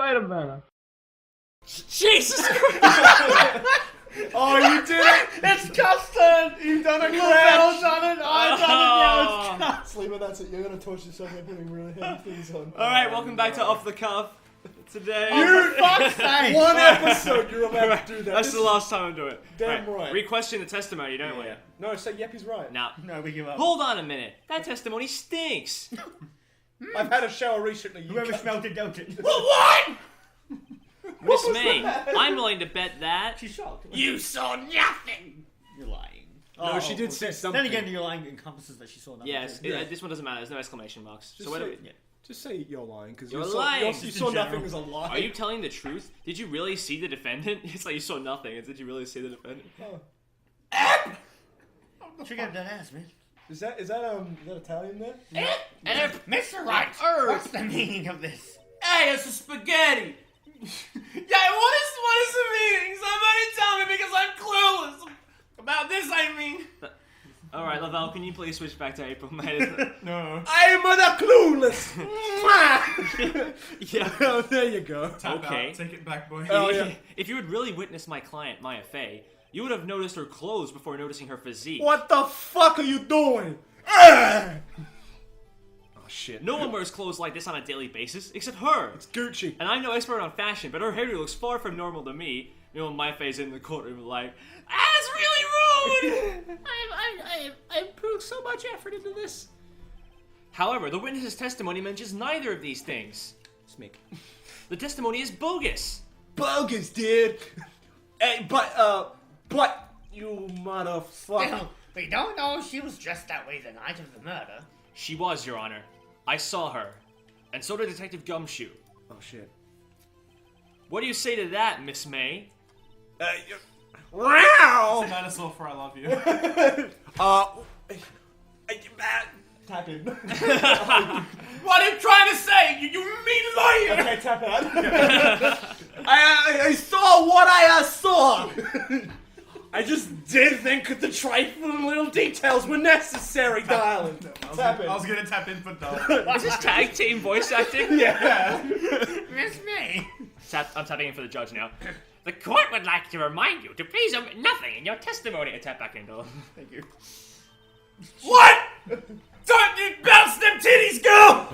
fight him, Banter. Jesus Christ! Oh, you did it! It's custard! You've done a Lovell's crash! done it! I've done it now! It's custard! Sleeper, that's it. You're gonna torture yourself by putting really heavy things on. Alright, welcome back to Off the Cuff. Today. You fuck's sake! One episode you're allowed to do that. That's the last time I'm doing it. Damn right. We question the testimony, don't we? No, say yep, he's right. Now, No, we give up. hold on a minute. That testimony stinks. I've had a shower recently. Whoever smelled it, don't it? What? Miss May, I'm willing to bet that She's shocked. you saw nothing. You're lying. No, she did say something. Then again, your lying encompasses that she saw nothing. Yes, too. this one doesn't matter. There's no exclamation marks. Just So what say, do we... just say you're lying, because You're lying. You Just saw in nothing general. as a lie. Are you telling the truth? Did you really see the defendant? It's like you saw nothing. Did you really see the defendant? She got that ass, man. Is that Italian there? Mr. Wright, what's the meaning of this? Hey, it's a spaghetti. Yeah, what is the meaning? Somebody tell me because I'm clueless. About this, I mean. Alright, Lovell, can you please switch back to April, mate? No. I'm the clueless! Yeah. Oh, there you go. Tap Okay. out. Take it back, boy. Oh, yeah. If you had really witnessed my client, Maya Fey, you would have noticed her clothes before noticing her physique. What the fuck are you doing? Oh, shit. No one wears clothes like this on a daily basis, except her. It's Gucci. And I'm no expert on fashion, but her hairdo looks far from normal to me. You know, my face in the courtroom like, that's really rude! I put so much effort into this. However, the witness's testimony mentions neither of these things. Snake. The testimony is bogus. Bogus, dude. Hey, but you motherfucker. We don't know if she was dressed that way the night of the murder. She was, Your Honor. I saw her. And so did Detective Gumshoe. Oh shit. What do you say to that, Miss May? Wow. Dinosaur for I love you. Tap in. What are you trying to say? You mean liar! Okay, tap out. I saw what I saw. I just did think the trifling little details were necessary, darling. Tap in. I was gonna tap in for dog. Is this tag team voice acting? Yeah. Miss May. I'm tapping in for the judge now. The court would like to remind you to please omit nothing in your testimony. I tap back in, though. Thank you. What? Don't you bounce them titties, girl!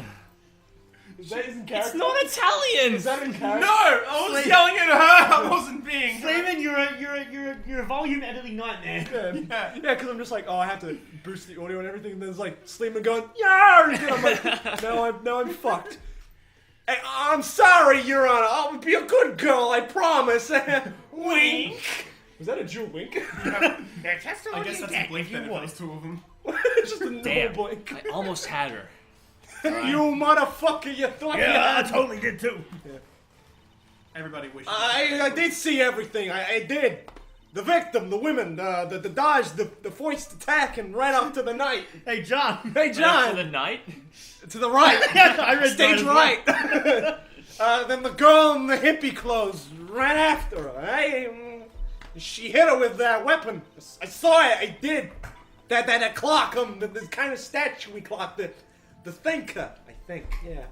Is that in character? It's not Italian! Is that in character? No, I was yelling at her. I wasn't being. Sleeman, you're a volume editing nightmare. Yeah, because I'm just like, oh, I have to boost the audio and everything, and then it's like Sleeman going, yeah, and I'm like, now I'm fucked. Hey, I'm sorry, Your Honor. I'll be a good girl, I promise. Wink. Was that a Jew wink? Their testimony I guess that's again, a blink if you then if would. there's two of them. Just a Damn. normal blink. I almost had her. You motherfucker, you thought you Yeah, I had totally did too. Everybody wishes. I did see everything. I did. The victim, the women, the dodge, the forced attack, and right up to the night. Hey, John. Hey, John. For the night? To the right. I read Stage mine as right. Then the girl in the hippie clothes ran after her. She hit her with that weapon. I saw it. I did. That clock, the kind of statuey clock, the thinker. I think, yeah.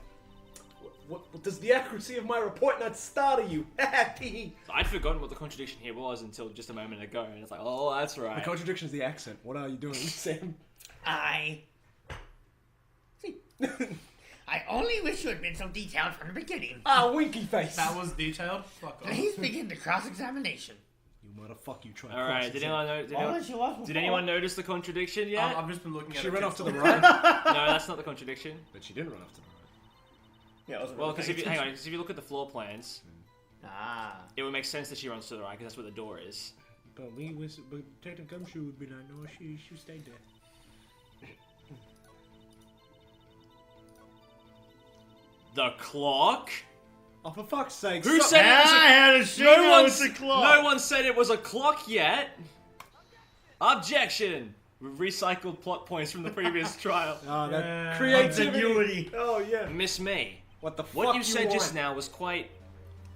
What does the accuracy of my report not startle you? I'd forgotten what the contradiction here was until just a moment ago, and it's like, oh, that's right. The contradiction is the accent. What are you doing, Sam? I only wish you had been so detailed from the beginning. Ah, winky face. That was detailed. Fuck off. Please begin the cross-examination. You motherfucker, you try. Alright, did anyone notice the contradiction yet? I've just been looking at She it ran off to the carefully. right, No, that's not the contradiction. but she didn't run off to the right. Yeah, I wasn't Well, really because paying if you look at the floor plans, Ah. it would make sense that she runs to the right, because that's where the door is. But Detective Gumshoe would be like, no, she stayed there. The clock? Oh, for fuck's sake! Who stop- said it was a... I had a shit No one, with the clock. no one said it was a clock yet. Objection. We've recycled plot points from the previous trial. Oh, that Yeah. creativity. Continuity. Oh yeah. Miss May, What the fuck what you said want? just now was quite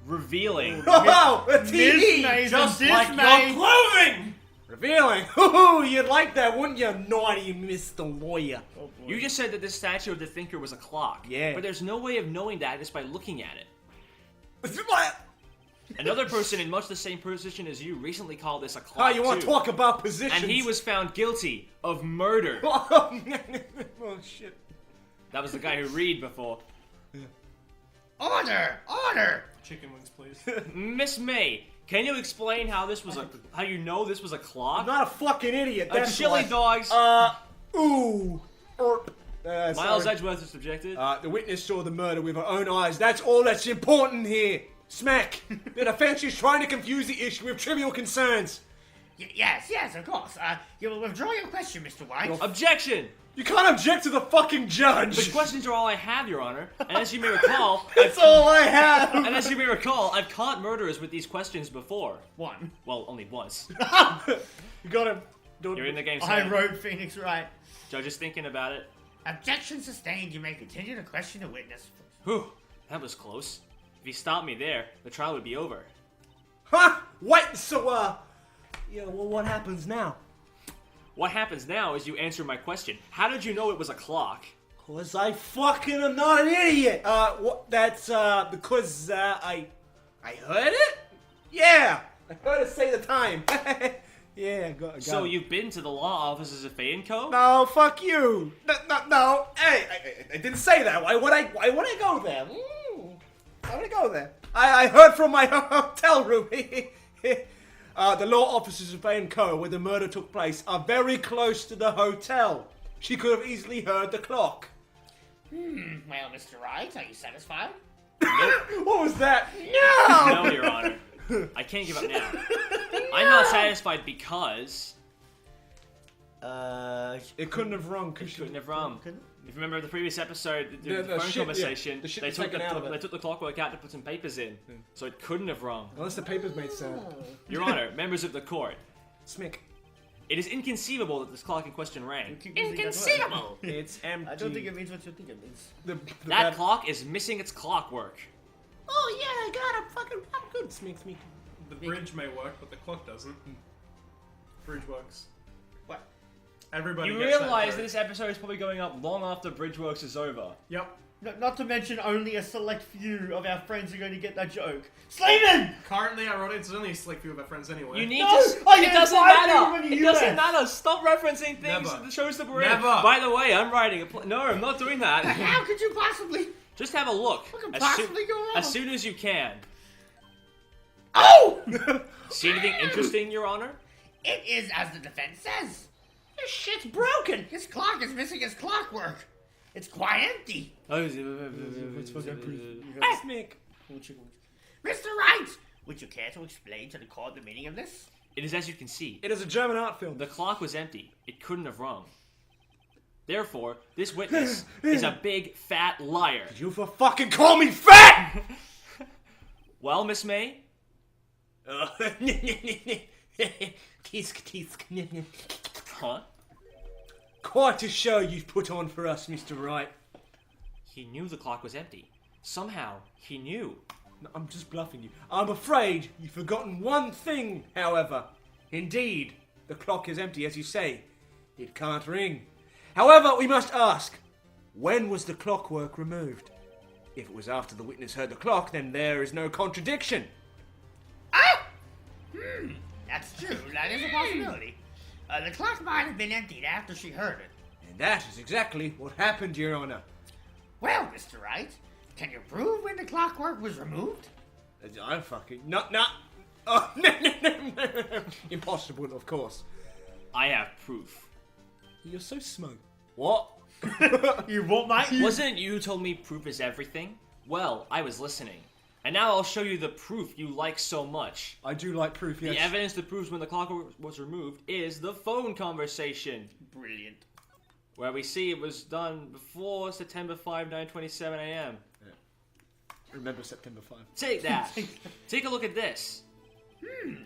revealing. Oh, a Miss TV. Mason, Just Miss like May. your clothing! Revealing. Ooh, you'd like that, wouldn't you, naughty Mr. Lawyer? Oh, boy. You just said that this statue of the thinker was a clock. Yeah. But there's no way of knowing that just by looking at it. Another person in much the same position as you recently called this a clock, Oh, you want to talk about positions? And he was found guilty of murder. Oh, shit. That was the guy who read before. Order! Order! Chicken wings, please. Miss May, can you explain how this was how you know this was a clock? I'm not a fucking idiot. That's chili why. dogs. Ooh. Miles Sorry. Edgeworth is subjected. The witness saw the murder with her own eyes. That's all that's important here. Smack. The defense is trying to confuse the issue with trivial concerns. Yes, of course. You will withdraw your question, Mr. White. Objection! You can't object to the fucking judge. The questions are all I have, Your Honor. And as you may recall, That's all I have. and as you may recall, I've caught murderers with these questions before. One. Well, only once. You got him. You're in the game, I sir. wrote Phoenix Wright. Judge is thinking about it. Objection sustained. You may continue to question the witness. Whew, that was close. If he stopped me there, the trial would be over. Huh? Wait, so, yeah, well, what happens now? What happens now is you answer my question. How did you know it was a clock? Cause I fucking am not an idiot. That's, because, I heard it? Yeah, I heard it say the time. Yeah, got So it. you've been to the law offices of Fay & Co.? No, fuck you. No. Hey, I didn't say that. Why would I go there? Why would I go there? I heard from my hotel room. The law offices of Fay & Co., where the murder took place, are very close to the hotel. She could have easily heard the clock. Well, Mr. Wright, are you satisfied? What was that? No, Your Honor. I can't give up now. I'm not satisfied because... It couldn't have rung. It couldn't have rung. If you remember the previous episode, the The phone shit, conversation, yeah. The shit they was took taken out of it. they took the clockwork out to put some papers in, so it couldn't have rung. Unless the papers made sound. Your Honor, members of the court, Smick. it is inconceivable that this clock in question rang. Inconceivable! It's empty. I don't think it means what you think it means. The That clock is missing its clockwork. Oh yeah, I got it. I'm good. Smick. The bridge may work, but the clock doesn't. Bridge works. What? Everybody You gets that realize joke. this episode is probably going up long after Bridgeworks is over. Yep. Not to mention only a select few of our friends are going to get that joke. Slayman! Currently, our audience is only a select few of our friends anyway. You need No! to. I It get doesn't 5 matter. people in the It doesn't US. matter. Stop referencing things Never. that shows that we're Never. in. By the way, I'm writing a. No, I'm not doing that. How could you possibly? Just have a look. What could As possibly go wrong? As soon as you can. Oh! See anything interesting, Your Honor? It is as the defense says. This shit's broken. His clock is missing his clockwork. It's quite empty. Smick. Mr. Wright, would you care to explain to the court the meaning of this? It is as you can see. It is a German art film. The clock was empty. It couldn't have rung. Therefore, this witness is a big fat liar. You for fucking call me fat! Well, Miss May, huh? Quite a show you've put on for us, Mr. Wright. He knew the clock was empty. Somehow, he knew. No, I'm just bluffing you. I'm afraid you've forgotten one thing, however. Indeed, the clock is empty, as you say. It can't ring. However, we must ask, when was the clockwork removed? If it was after the witness heard the clock, then there is no contradiction. That's true. That is a possibility. The clock might have been emptied after she heard it. And that is exactly what happened, Your Honor. Well, Mr. Wright, can you prove when the clockwork was removed? I'm fucking... No. Oh, no. Impossible, of course. I have proof. You're so smug. What? You what, mate? Wasn't it you who told me proof is everything? Well, I was listening. And now I'll show you the proof you like so much. I do like proof, yes. The evidence that proves when the clock was removed is the phone conversation. Brilliant. Where we see it was done before September 5, 9:27 a.m. Remember September 5. Take that. Take a look at this.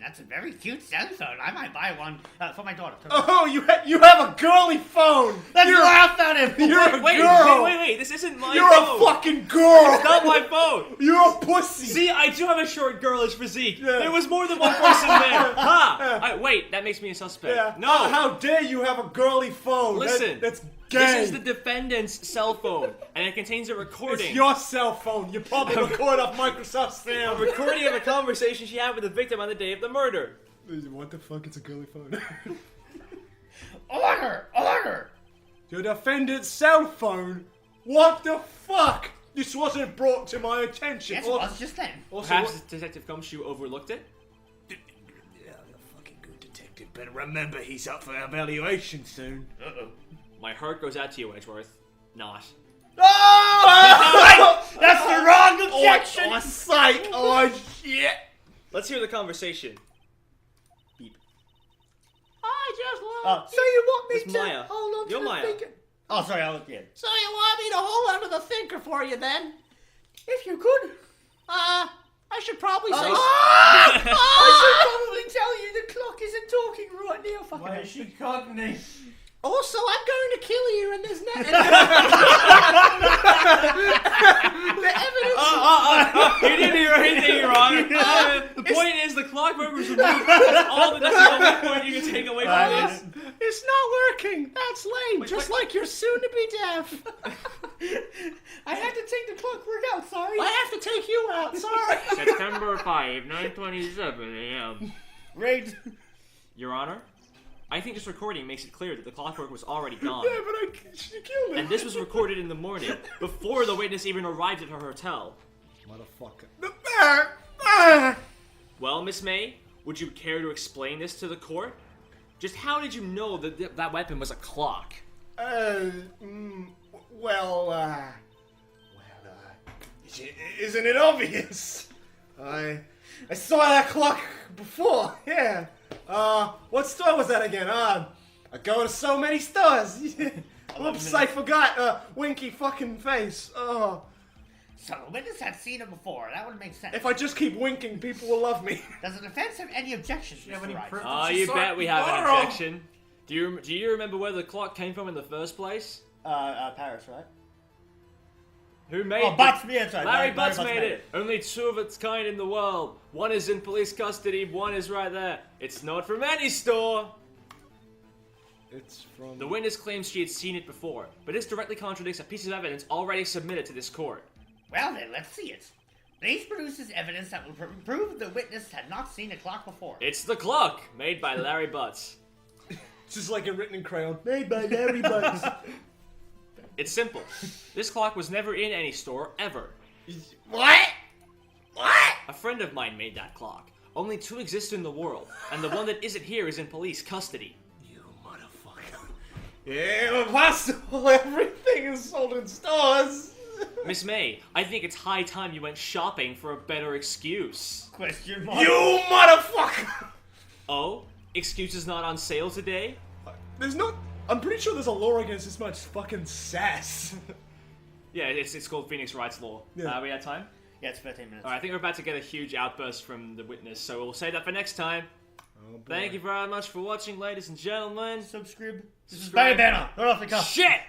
That's a very cute cell phone. I might buy one for my daughter. Oh, you have a girly phone! Let's laugh at him! You're a Wait, girl! wait, this isn't my You're phone. a fucking girl! It's not my phone. You're a pussy! See, I do have a short girlish physique. Yeah. There was more than one person there. Ha! Wait, that makes me a suspect. Yeah. No. How dare you have a girly phone? Listen. That's This is the defendant's cell phone, and it contains a recording. It's your cell phone. You probably record off Microsoft A Sam. recording of a conversation she had with the victim on the day of the murder. What the fuck? It's a girly phone. Order! Order! Your defendant's cell phone? What the fuck? This wasn't brought to my attention. Yes, it was just then. Also, Perhaps Detective Gumshoe overlooked it? Yeah, you're a fucking good detective, but remember he's up for evaluation soon. Uh-oh. My heart goes out to you, Edgeworth. Not. Oh! That's the wrong objection! Oh, psych! Oh, shit! Let's hear the conversation. Beep. I just want... So you want It's Maya. You're Maya. Oh, sorry, I looked in. So you want me to hold onto the thinker for you then? If you could. I should probably say... I should probably tell you the clock isn't talking right now. Fucking Why is she cognate? Also, I'm going to kill you in this net. The evidence... You didn't hear anything wrong. The point is, the clockwork was removed. That's the only point you can take away from this. It's not working. That's lame. Just like you're soon to be deaf. I had to take the clockwork out, sorry. I have to take you out. Sorry. September 5, 9:27 a.m. Right. Your Honor, I think this recording makes it clear that the clockwork was already gone. Yeah, but she killed him. And this was recorded in the morning, before the witness even arrived at her hotel. Motherfucker. Well, Miss May, would you care to explain this to the court? Just how did you know that that weapon was a clock? Isn't it obvious? I saw that clock before, yeah. What store was that again? I go to so many stores. Oops, I forgot. Winky fucking face. Oh. So the witness had seen him before. That would make sense. If I just keep winking, people will love me. Does the defense have any objections, have Mr. any Wright? proof? Oh, She you saw bet it we have an tomorrow. objection. Do you remember where the clock came from in the first place? Paris, right? Who made Oh, it? Butts, yeah, that's right. Larry Larry Butts Butts made it. Only two of its kind in the world. One is in police custody, one is right there. It's not from any store. It's from... The witness claims she had seen it before, but this directly contradicts a piece of evidence already submitted to this court. Well then, let's see it. Please produces evidence that will prove the witness had not seen a clock before. It's the clock, made by Larry Butts. Just like it written in crayon. Made by Larry Butts. It's simple. This clock was never in any store, ever. What? What? A friend of mine made that clock. Only two exist in the world, and the one that isn't here is in police custody. You motherfucker. Yeah, impossible. Everything is sold in stores. Miss May, I think it's high time you went shopping for a better excuse. Question mark. You motherfucker. Oh? Excuse is not on sale today? There's not... I'm pretty sure there's a law against this much fucking sass. Yeah, it's called Phoenix Wright's Law. Yeah. We had time? Yeah, it's 15 minutes. Alright, I think we're about to get a huge outburst from the witness, so we'll save that for next time. Thank you very much for watching, ladies and gentlemen. Subscribe. This is Subscribe. Banter. Right off the cuff. Shit!